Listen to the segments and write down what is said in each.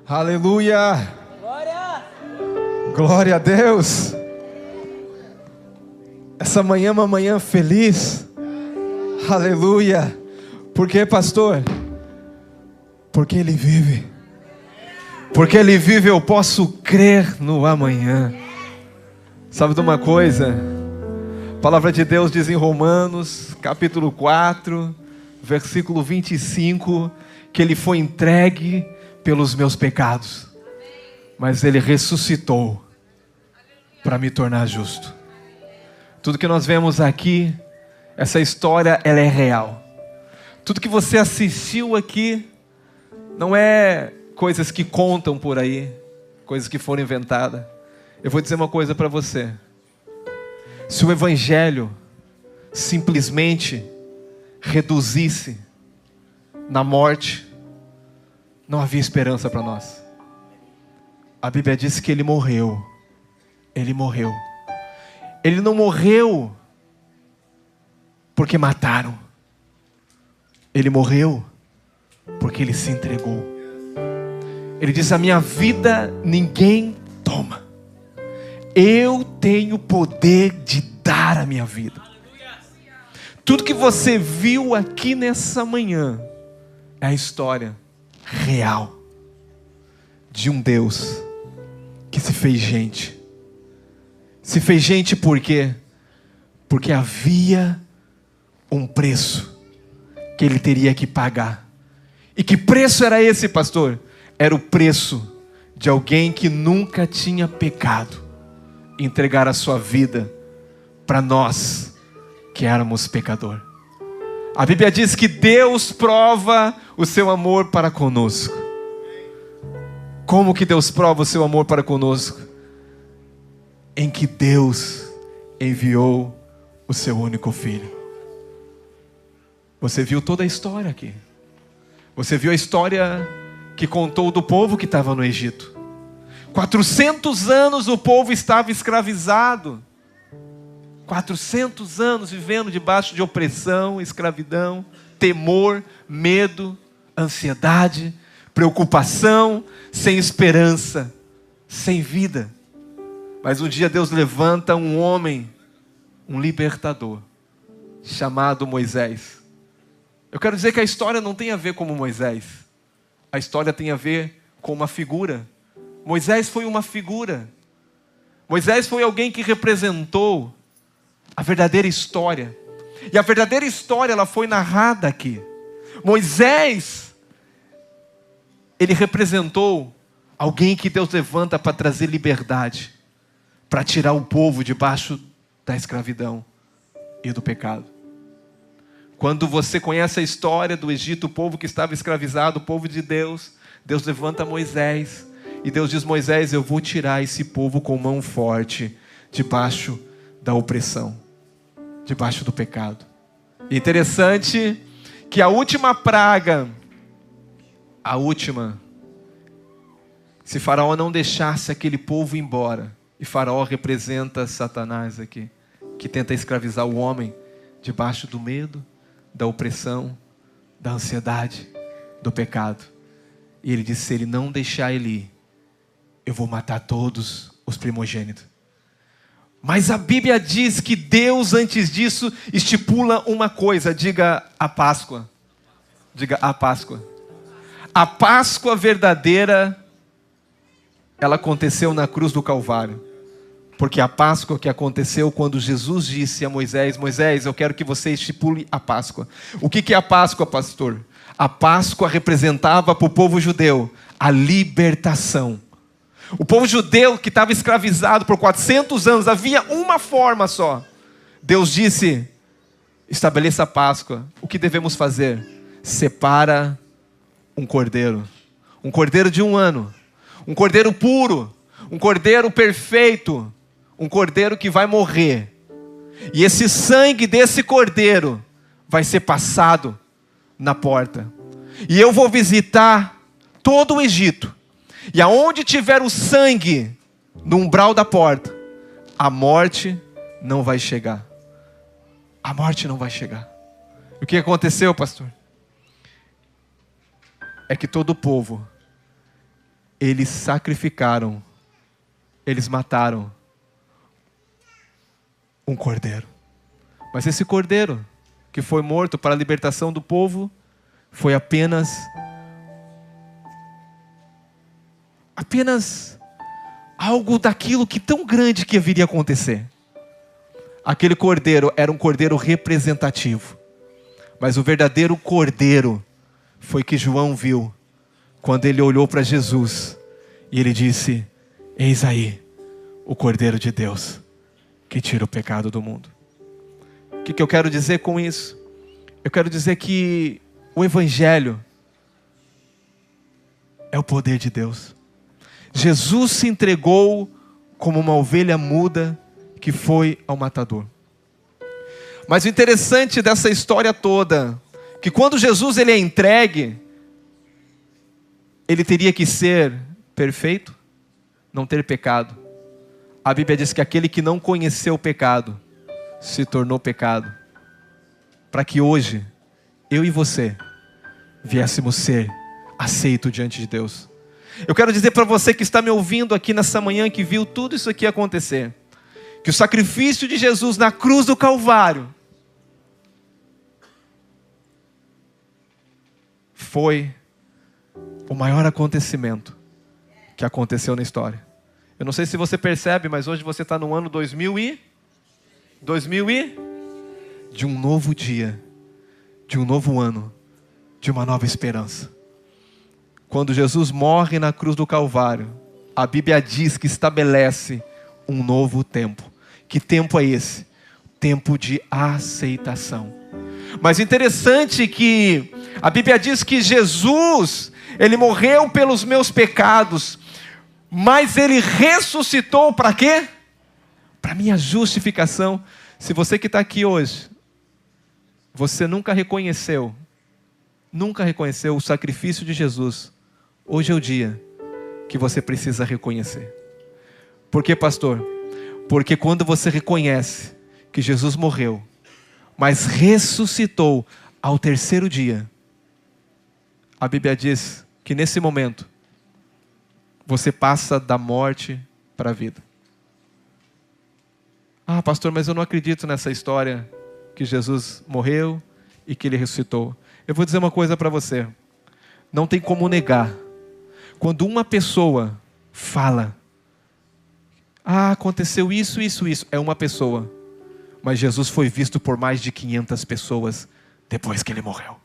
Aleluia! Glória! Glória a Deus! Essa manhã é uma manhã feliz. Aleluia! Por quê, pastor? Porque Ele vive. Porque Ele vive, eu posso crer no amanhã. Sabe de uma coisa? A palavra de Deus diz em Romanos, capítulo 4, versículo 25, que Ele foi entregue pelos meus pecados, mas Ele ressuscitou para me tornar justo. Tudo que nós vemos aqui, essa história, ela é real. Tudo que você assistiu aqui não é coisas que contam por aí, coisas que foram inventadas. Eu vou dizer uma coisa para você: se o Evangelho simplesmente reduzisse na morte, não havia esperança para nós. A Bíblia diz que Ele morreu. Ele morreu. Ele não morreu porque mataram. Ele morreu porque Ele se entregou. Ele diz: a minha vida ninguém toma. Eu tenho o poder de dar a minha vida. Tudo que você viu aqui nessa manhã é a história real de um Deus que se fez gente. Se fez gente por quê? Porque havia um preço que Ele teria que pagar. E que preço era esse, pastor? Era o preço de alguém que nunca tinha pecado entregar a sua vida para nós que éramos pecador. A Bíblia diz que Deus prova o seu amor para conosco. Como que Deus prova o seu amor para conosco? Em que Deus enviou o seu único filho. Você viu toda a história aqui. Você viu a história que contou do povo que estava no Egito. 400 anos o povo estava escravizado. 400 anos vivendo debaixo de opressão, escravidão, temor, medo, ansiedade, preocupação, sem esperança, sem vida. Mas um dia Deus levanta um homem, um libertador, chamado Moisés. Eu quero dizer que a história não tem a ver com Moisés. A história tem a ver com uma figura. Moisés foi uma figura. Moisés foi alguém que representou a verdadeira história. E a verdadeira história, ela foi narrada aqui. Moisés, ele representou alguém que Deus levanta para trazer liberdade, para tirar o povo debaixo da escravidão e do pecado. Quando você conhece a história do Egito, o povo que estava escravizado, o povo de Deus, Deus levanta Moisés. E Deus diz: Moisés, eu vou tirar esse povo com mão forte debaixo da opressão, debaixo do pecado. E interessante que a última praga, se Faraó não deixasse aquele povo embora, e Faraó representa Satanás aqui, que tenta escravizar o homem debaixo do medo, da opressão, da ansiedade, do pecado. E ele disse: se ele não deixar ele ir, eu vou matar todos os primogênitos. Mas a Bíblia diz que Deus, antes disso, estipula uma coisa. Diga a Páscoa. Diga a Páscoa. A Páscoa verdadeira, ela aconteceu na cruz do Calvário. Porque a Páscoa que aconteceu quando Jesus disse a Moisés: Moisés, eu quero que você estipule a Páscoa. O que é a Páscoa, pastor? A Páscoa representava para o povo judeu a libertação. O povo judeu que estava escravizado por 400 anos, havia uma forma só. Deus disse: estabeleça a Páscoa. O que devemos fazer? Separa um cordeiro de 1 ano, um cordeiro puro, um cordeiro perfeito, um cordeiro que vai morrer. E esse sangue desse cordeiro vai ser passado na porta. E eu vou visitar todo o Egito. E aonde tiver o sangue no umbral da porta, a morte não vai chegar. A morte não vai chegar. E o que aconteceu, pastor? É que todo o povo, eles sacrificaram, eles mataram um cordeiro. Mas esse cordeiro que foi morto para a libertação do povo foi apenas algo daquilo que tão grande que viria a acontecer. Aquele cordeiro era um cordeiro representativo, mas o verdadeiro cordeiro foi que João viu quando ele olhou para Jesus e ele disse: eis aí o Cordeiro de Deus que tira o pecado do mundo. O que eu quero dizer com isso? Eu quero dizer que o Evangelho é o poder de Deus. Jesus se entregou como uma ovelha muda que foi ao matador. Mas o interessante dessa história toda, que quando Jesus ele é entregue, ele teria que ser perfeito, não ter pecado. A Bíblia diz que aquele que não conheceu o pecado, se tornou pecado, para que hoje, eu e você, viéssemos ser aceitos diante de Deus. Eu quero dizer para você que está me ouvindo aqui nessa manhã, que viu tudo isso aqui acontecer, que o sacrifício de Jesus na cruz do Calvário foi o maior acontecimento que aconteceu na história. Eu não sei se você percebe, mas hoje você está no ano 2000 de um novo dia, de um novo ano, de uma nova esperança. Quando Jesus morre na cruz do Calvário, a Bíblia diz que estabelece um novo tempo. Que tempo é esse? Tempo de aceitação. Mas interessante que a Bíblia diz que Jesus, ele morreu pelos meus pecados, mas ele ressuscitou para quê? Para minha justificação. Se você que está aqui hoje, você nunca reconheceu o sacrifício de Jesus, hoje é o dia que você precisa reconhecer. Por quê, pastor? Porque quando você reconhece que Jesus morreu, mas ressuscitou ao terceiro dia, a Bíblia diz que nesse momento, você passa da morte para a vida. Ah, pastor, mas eu não acredito nessa história que Jesus morreu e que ele ressuscitou. Eu vou dizer uma coisa para você. Não tem como negar. Quando uma pessoa fala: ah, aconteceu isso, é uma pessoa. Mas Jesus foi visto por mais de 500 pessoas depois que ele morreu.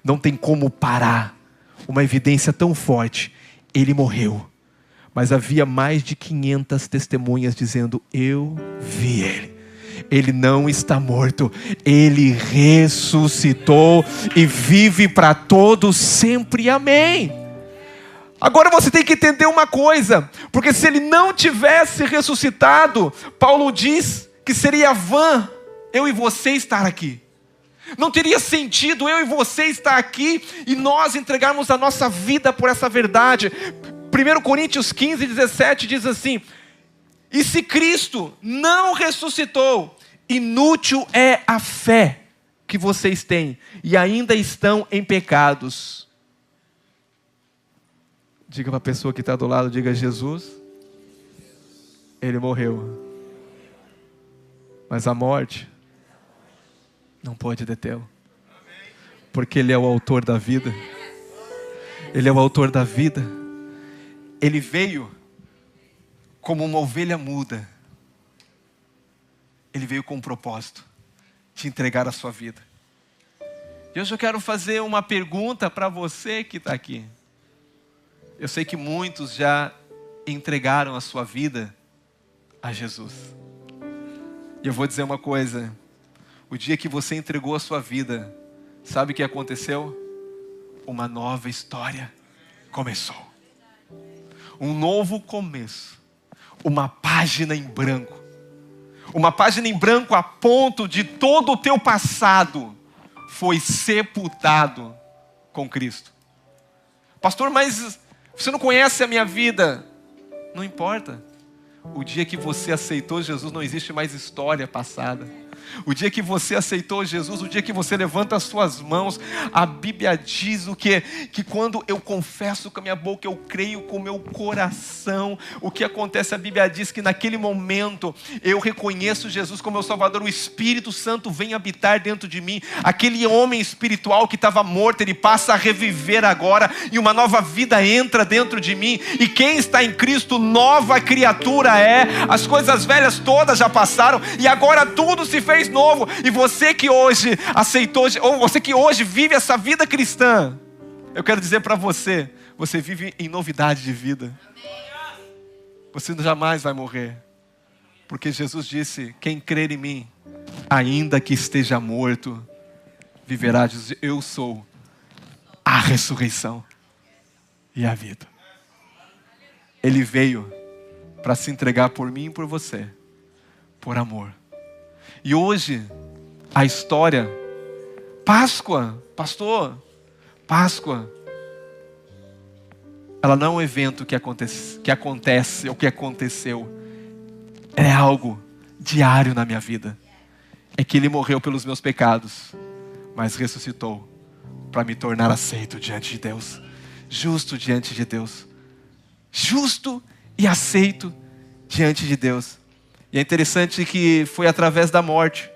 Não tem como parar uma evidência tão forte. Ele morreu. Mas havia mais de 500 testemunhas dizendo: eu vi ele. Ele não está morto. Ele ressuscitou e vive para todos sempre. Amém. Agora você tem que entender uma coisa. Porque se ele não tivesse ressuscitado, Paulo diz que seria vã eu e você estar aqui. Não teria sentido eu e você estar aqui e nós entregarmos a nossa vida por essa verdade. 1 Coríntios 15, 17 diz assim: e se Cristo não ressuscitou, inútil é a fé que vocês têm e ainda estão em pecados. Diga para a pessoa que está do lado, diga: Jesus, ele morreu, mas a morte não pode detê-lo, porque ele é o autor da vida. Ele é o autor da vida. Ele veio como uma ovelha muda. Ele veio com um propósito: te entregar a sua vida. E hoje eu quero fazer uma pergunta para você que está aqui. Eu sei que muitos já entregaram a sua vida a Jesus. E eu vou dizer uma coisa: o dia que você entregou a sua vida, sabe o que aconteceu? Uma nova história começou. Um novo começo. Uma página em branco. Uma página em branco a ponto de todo o teu passado foi sepultado com Cristo. Pastor, mas você não conhece a minha vida. Não importa. O dia que você aceitou Jesus, não existe mais história passada. O dia que você aceitou Jesus, o dia que você levanta as suas mãos, a Bíblia diz o quê? Que quando eu confesso com a minha boca, eu creio com o meu coração. O que acontece? A Bíblia diz que naquele momento eu reconheço Jesus como meu Salvador. O Espírito Santo vem habitar dentro de mim. Aquele homem espiritual que estava morto, ele passa a reviver agora. E uma nova vida entra dentro de mim. E quem está em Cristo, nova criatura é. As coisas velhas todas já passaram. E agora tudo se fez novo. E você que hoje aceitou, ou você que hoje vive essa vida cristã, eu quero dizer para você, você vive em novidade de vida. Você jamais vai morrer. Porque Jesus disse, quem crer em mim, ainda que esteja morto, viverá. Jesus, eu sou a ressurreição e a vida. Ele veio para se entregar por mim e por você, por amor. E hoje, a história, Páscoa, pastor, Páscoa, ela não é um evento que acontece ou que aconteceu. É algo diário na minha vida. É que Ele morreu pelos meus pecados, mas ressuscitou para me tornar aceito diante de Deus, justo diante de Deus, justo e aceito diante de Deus. E é interessante que foi através da morte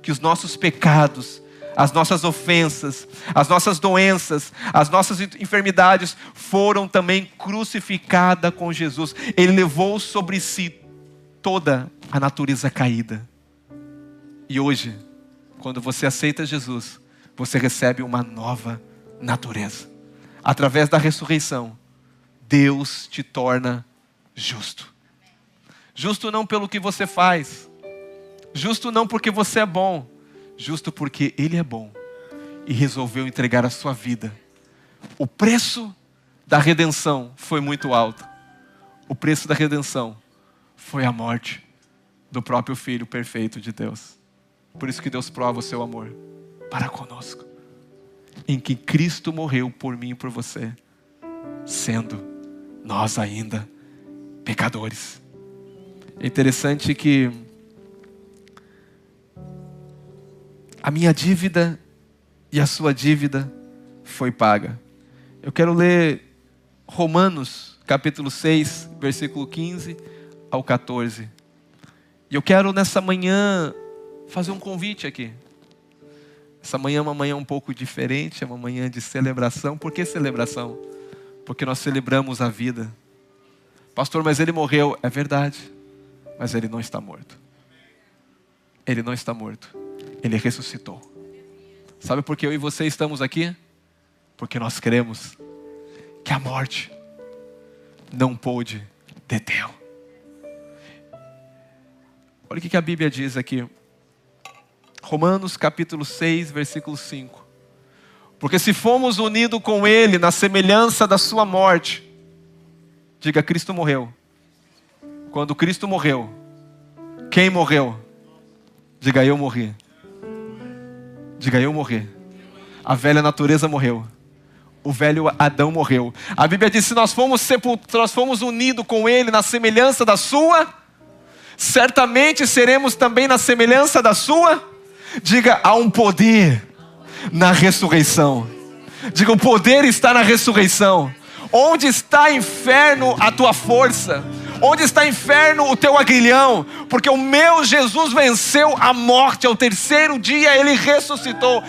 que os nossos pecados, as nossas ofensas, as nossas doenças, as nossas enfermidades foram também crucificadas com Jesus. Ele levou sobre si toda a natureza caída. E hoje, quando você aceita Jesus, você recebe uma nova natureza. Através da ressurreição, Deus te torna justo. Justo não pelo que você faz. Justo não porque você é bom. Justo porque Ele é bom. E resolveu entregar a sua vida. O preço da redenção foi muito alto. O preço da redenção foi a morte do próprio Filho perfeito de Deus. Por isso que Deus prova o seu amor para conosco. Em que Cristo morreu por mim e por você. Sendo nós ainda pecadores. É interessante que a minha dívida e a sua dívida foi paga. Eu quero ler Romanos, capítulo 6, versículo 15 ao 14. E eu quero nessa manhã fazer um convite aqui. Essa manhã é uma manhã um pouco diferente, é uma manhã de celebração. Por que celebração? Porque nós celebramos a vida. Pastor, mas ele morreu. É verdade. Mas ele não está morto. Ele não está morto. Ele ressuscitou. Sabe por que eu e você estamos aqui? Porque nós cremos que a morte não pôde detê-lo. Olha o que a Bíblia diz aqui. Romanos capítulo 6, versículo 5. Porque se fomos unidos com Ele na semelhança da sua morte, diga, Cristo morreu. Quando Cristo morreu, quem morreu? Diga, eu morri. Diga, eu morri. A velha natureza morreu. O velho Adão morreu. A Bíblia diz, se nós fomos unidos com Ele na semelhança da sua, certamente seremos também na semelhança da sua. Diga, há um poder na ressurreição. Diga, o poder está na ressurreição. Onde está, inferno, a tua força? Onde está, inferno, o teu aguilhão? Porque o meu Jesus venceu a morte. Ao terceiro dia ele ressuscitou.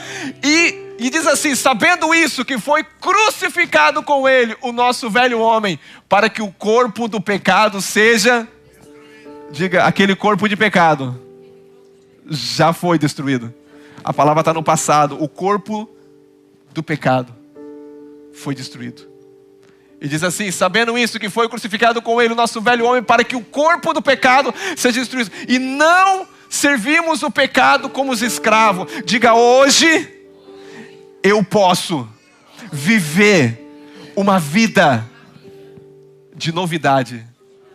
E diz assim, sabendo isso, que foi crucificado com ele o nosso velho homem, para que o corpo do pecado seja... Diga, aquele corpo de pecado já foi destruído. A palavra está no passado. O corpo do pecado foi destruído. E diz assim, sabendo isso, que foi crucificado com ele o nosso velho homem, para que o corpo do pecado seja destruído. E não servimos o pecado como os escravos. Diga, hoje eu posso viver uma vida de novidade,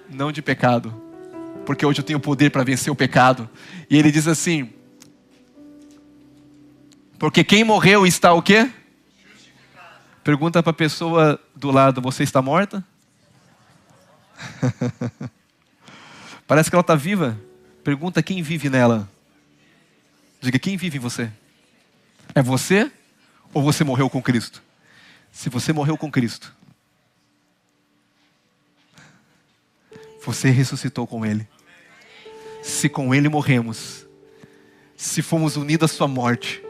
não de pecado. Porque hoje eu tenho poder para vencer o pecado. E ele diz assim, porque quem morreu está o quê? Pergunta para a pessoa do lado, você está morta? Parece que ela está viva. Pergunta quem vive nela. Diga, quem vive em você? É você ou você morreu com Cristo? Se você morreu com Cristo, você ressuscitou com Ele. Se com Ele morremos, se fomos unidos à sua morte,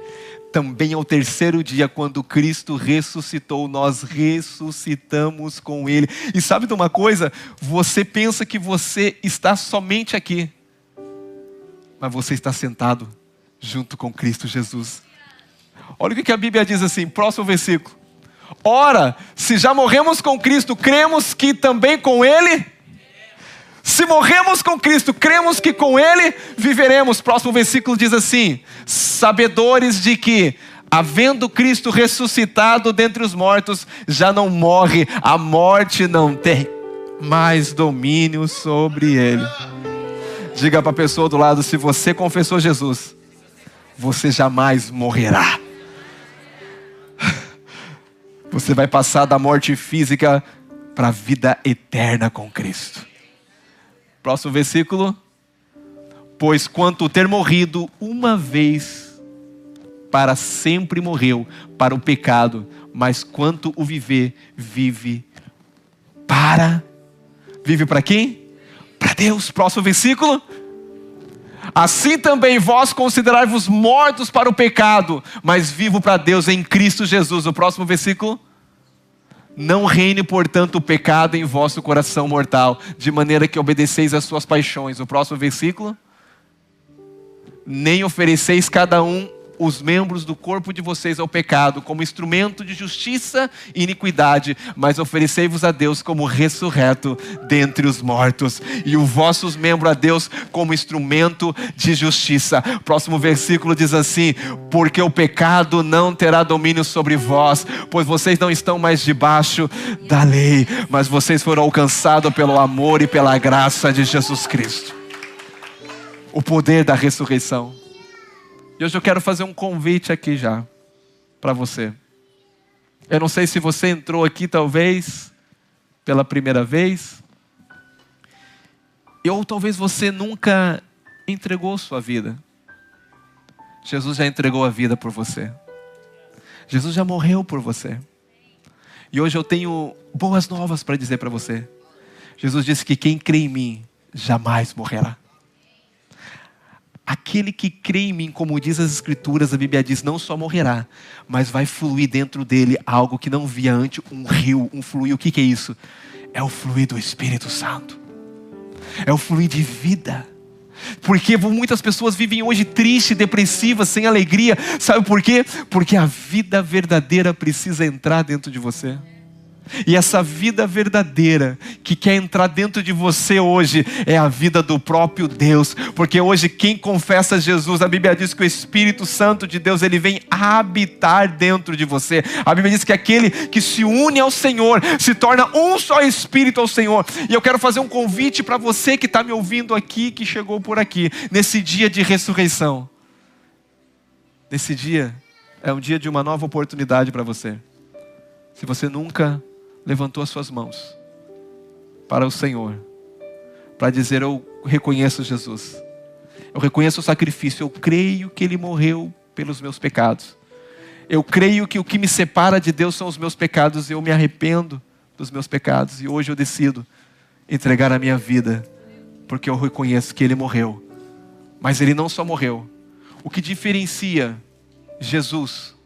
também ao terceiro dia, quando Cristo ressuscitou, nós ressuscitamos com Ele. E sabe de uma coisa? Você pensa que você está somente aqui, mas você está sentado junto com Cristo Jesus. Olha o que a Bíblia diz assim, próximo versículo. Ora, se já morremos com Cristo, cremos que também com Ele... Se morremos com Cristo, cremos que com Ele viveremos. Próximo versículo diz assim: sabedores de que, havendo Cristo ressuscitado dentre os mortos, já não morre, a morte não tem mais domínio sobre ele. Diga para a pessoa do lado, se você confessou Jesus, você jamais morrerá. Você vai passar da morte física para a vida eterna com Cristo. Próximo versículo. Pois quanto ter morrido uma vez, para sempre morreu para o pecado, mas quanto o viver, vive para... Vive para quem? Para Deus. Próximo versículo. Assim também vós considerai-vos mortos para o pecado, mas vivo para Deus em Cristo Jesus. O próximo versículo. Não reine, portanto, o pecado em vosso coração mortal, de maneira que obedeceis às suas paixões. O próximo versículo. Nem ofereceis cada um os membros do corpo de vocês ao pecado, como instrumento de justiça e iniquidade, mas oferecei-vos a Deus como ressurreto dentre os mortos, e os vossos membros a Deus como instrumento de justiça. Próximo versículo diz assim: porque o pecado não terá domínio sobre vós, pois vocês não estão mais debaixo da lei, mas vocês foram alcançados pelo amor e pela graça de Jesus Cristo. O poder da ressurreição. E hoje eu quero fazer um convite aqui já, para você. Eu não sei se você entrou aqui talvez pela primeira vez, ou talvez você nunca entregou sua vida. Jesus já entregou a vida por você. Jesus já morreu por você. E hoje eu tenho boas novas para dizer para você. Jesus disse que quem crê em mim jamais morrerá. Aquele que crê em mim, como diz as Escrituras, a Bíblia diz, não só morrerá, mas vai fluir dentro dele algo que não via antes, um rio, um fluir. O que é isso? É o fluir do Espírito Santo. É o fluir de vida. Porque muitas pessoas vivem hoje tristes, depressivas, sem alegria. Sabe por quê? Porque a vida verdadeira precisa entrar dentro de você. E essa vida verdadeira que quer entrar dentro de você hoje é a vida do próprio Deus. Porque hoje quem confessa Jesus, a Bíblia diz que o Espírito Santo de Deus, ele vem habitar dentro de você. A Bíblia diz que aquele que se une ao Senhor se torna um só Espírito ao Senhor. E eu quero fazer um convite para você que está me ouvindo aqui, que chegou por aqui, nesse dia de ressurreição. Nesse dia é um dia de uma nova oportunidade para você. Se você nunca levantou as suas mãos para o Senhor, para dizer: eu reconheço Jesus, eu reconheço o sacrifício, eu creio que Ele morreu pelos meus pecados, eu creio que o que me separa de Deus são os meus pecados, e eu me arrependo dos meus pecados, e hoje eu decido entregar a minha vida, porque eu reconheço que Ele morreu. Mas Ele não só morreu. O que diferencia Jesus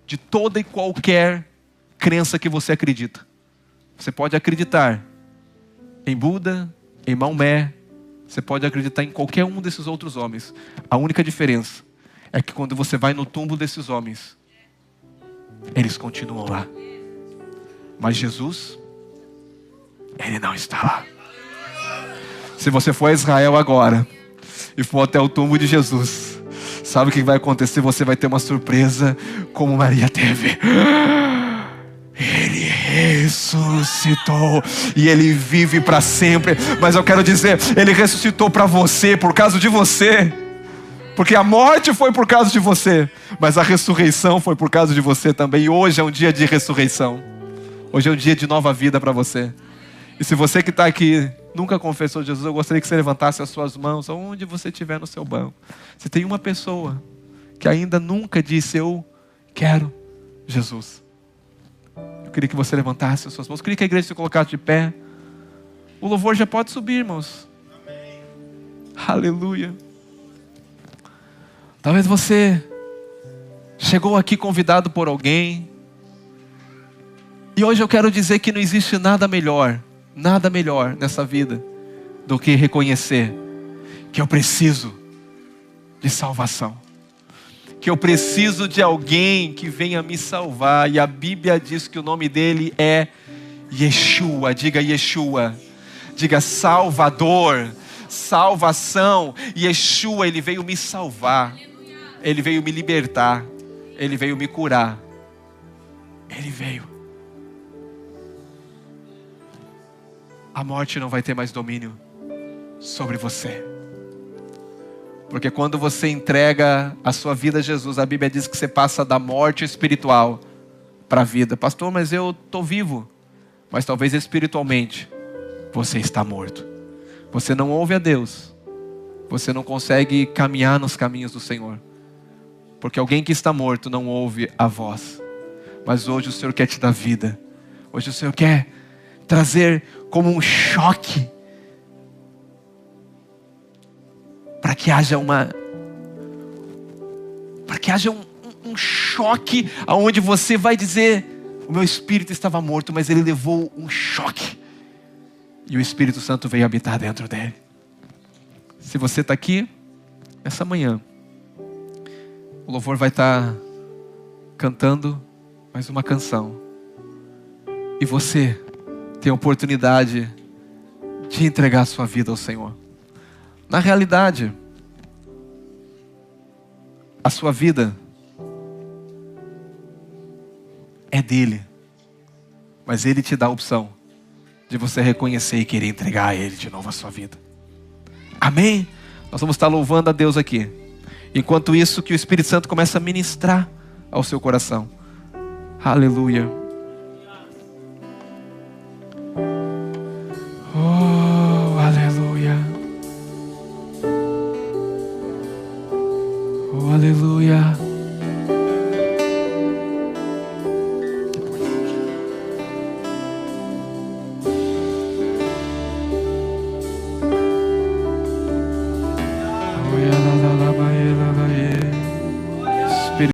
de toda e qualquer crença que você acredita? Você pode acreditar em Buda, em Maomé, você pode acreditar em qualquer um desses outros homens. A única diferença é que quando você vai no túmulo desses homens, eles continuam lá. Mas Jesus, Ele não está lá. Se você for a Israel agora e for até o túmulo de Jesus, sabe o que vai acontecer? Você vai ter uma surpresa como Maria teve. Ele ressuscitou e Ele vive para sempre. Mas eu quero dizer, Ele ressuscitou para você, por causa de você. Porque a morte foi por causa de você, mas a ressurreição foi por causa de você também. E hoje é um dia de ressurreição. Hoje é um dia de nova vida para você. E se você que está aqui nunca confessou Jesus, eu gostaria que você levantasse as suas mãos, onde você estiver no seu banco. Se tem uma pessoa que ainda nunca disse: eu quero Jesus. Eu queria que você levantasse as suas mãos. Eu queria que a igreja se colocasse de pé. O louvor já pode subir, irmãos. Amém. Aleluia. Talvez você chegou aqui convidado por alguém. E hoje eu quero dizer que não existe nada melhor nessa vida do que reconhecer que eu preciso de salvação. Que eu preciso de alguém que venha me salvar. E a Bíblia diz que o nome dele é Yeshua. Diga Yeshua. Diga Salvador, salvação. Yeshua, ele veio me salvar. Ele veio me libertar. Ele veio me curar. Ele veio. A morte não vai ter mais domínio sobre você. Porque quando você entrega a sua vida a Jesus, a Bíblia diz que você passa da morte espiritual para a vida. Pastor, mas eu estou vivo. Mas talvez espiritualmente você está morto. Você não ouve a Deus. Você não consegue caminhar nos caminhos do Senhor. Porque alguém que está morto não ouve a voz. Mas hoje o Senhor quer te dar vida. Hoje o Senhor quer trazer como um choque. Para que haja um choque aonde você vai dizer: o meu espírito estava morto, mas ele levou um choque. E o Espírito Santo veio habitar dentro dele. Se você está aqui, essa manhã, o louvor vai estar cantando mais uma canção. E você tem a oportunidade de entregar a sua vida ao Senhor. Na realidade, a sua vida é dele. Mas ele te dá a opção de você reconhecer e querer entregar a ele de novo a sua vida. Amém? Nós vamos estar louvando a Deus aqui. Enquanto isso, que o Espírito Santo começa a ministrar ao seu coração. Aleluia.